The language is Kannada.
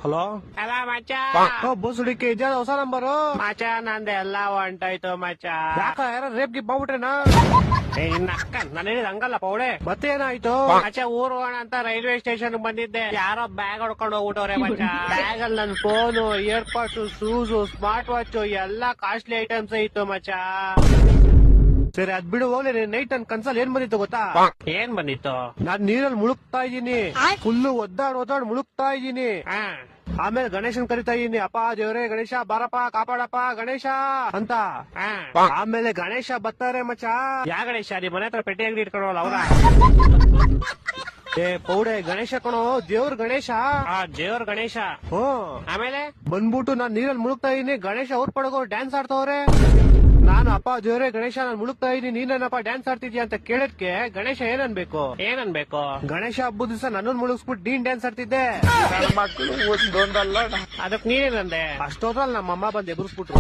ಹಲೋ ಅಲ್ಲ ಮಚ್ಚ ಬೋಸುಡಿಕೆ ಇದ್ಯಾ ಹೊಸ ನಂಬರು ಮಚ್ಚ ನಂದು ಎಲ್ಲ ಹೊಂಟೋಯ್ತು ಮಚ್ಚ. ಯಾಕ ಯಾರ ರೇಪ್ ಗಿಪ್ ಮಾಡ್ಬಿಟ್ರೇನಾ? ಇನ್ನ ಅಕ್ಕ ನಾನು ಹೇಳಿದ ಹಂಗಲ್ಲ ಪೌಡೆ. ಮತ್ತೆ ಏನಾಯ್ತು? ಮಚ್ಚ ಊರ್ ಹೋಗೋಣ ಅಂತ ರೈಲ್ವೆ ಸ್ಟೇಷನ್ ಬಂದಿದ್ದೆ, ಯಾರೋ ಬ್ಯಾಗ್ ಹೊಡ್ಕೊಂಡು ಹೋಗ್ಬಿಟ್ಟವ್ರೆ ಮಚ್ಚ. ಬ್ಯಾಗ್ ಅಲ್ಲಿ ನನ್ ಫೋನು, ಇಯರ್ಪಾಡ್ಸ್, ಶೂಸ್, ಸ್ಮಾರ್ಟ್ ವಾಚ್ ಎಲ್ಲ ಕಾಸ್ಟ್ಲಿ ಐಟಮ್ಸ್ ಇತ್ತು ಮಚ್ಚ. ಸರಿ ಅದ್ ಬಿಡು ಹೋಗ್ಲಿ. ನೈಟ್ ನನ್ ಕನ್ಸಲ್ಲಿ ಏನ್ ಬಂದಿತ್ತು ಗೊತ್ತಾ? ಏನ್ ಬಂದಿತ್ತು? ನಾನ್ ನೀರಲ್ಲಿ ಮುಳುಗ್ತಾ ಇದ್ದೀನಿ, ಫುಲ್ಲು ಒದ್ದಾಡ್ ಮುಳುಗ್ತಾ ಇದ್ದೀನಿ. ಹಾ ಆಮೇಲೆ ಗಣೇಶನ್ ಕರಿತಾ ಇದೀನಿ, ಅಪ್ಪ ದೇವ್ರೇ ಗಣೇಶ ಬಾರಪ್ಪ ಕಾಪಾಡಪ್ಪ ಗಣೇಶ ಅಂತ. ಹಾ ಆಮೇಲೆ ಗಣೇಶ ಬರ್ತಾರೆ ಮಚ್ಚ. ಯಾ ಗಣೇಶ ನಿಮ್ ಮನೆ ಹತ್ರ ಪೆಟ್ಟಿ ಅಂಗಡಿ ಇಟ್ಕೊಂಡವಲ್ಲ ಅವ್ರ? ಏ ಪೌಡೆ ಗಣೇಶ ಕಣೋ, ದೇವ್ರ ಗಣೇಶ. ದೇವ್ರ ಗಣೇಶ. ಆಮೇಲೆ ಬಂದ್ಬಿಟ್ಟು ನಾನ್ ನೀರಲ್ಲಿ ಮುಳುಗ್ತಾ ಇದೀನಿ, ಗಣೇಶ ಅವ್ರ ಪಡಗೋ ಡ್ಯಾನ್ಸ್ ಆಡ್ತವ್ರೆ. ನಾನು ಅಪ್ಪ ದೇವ್ರೆ ಗಣೇಶ ನಾನು ಮುಳುಗ್ತಾ ಇದೀನಿ, ನೀನೇನಪ್ಪ ಡ್ಯಾನ್ಸ್ ಆಡ್ತಿದ್ಯಾ ಅಂತ ಕೇಳದ್ಕೆ ಗಣೇಶ ಏನನ್ಬೇಕು? ಗಣೇಶ ಹಬ್ಬದ ದಿವಸ ನನ್ನನ್ನು ಮುಳುಗಿಸ್ಬಿಟ್ಟು ನೀನ್ ಡ್ಯಾನ್ಸ್ ಆಡ್ತಿದ್ದೆ. ಅದಕ್ ನೀನೇನಂದೆ? ಅಷ್ಟೋದ್ರಲ್ಲಿ ನಮ್ಮಮ್ಮ ಬಂದು ಎದುರಿಸ್ಬಿಟ್ರು.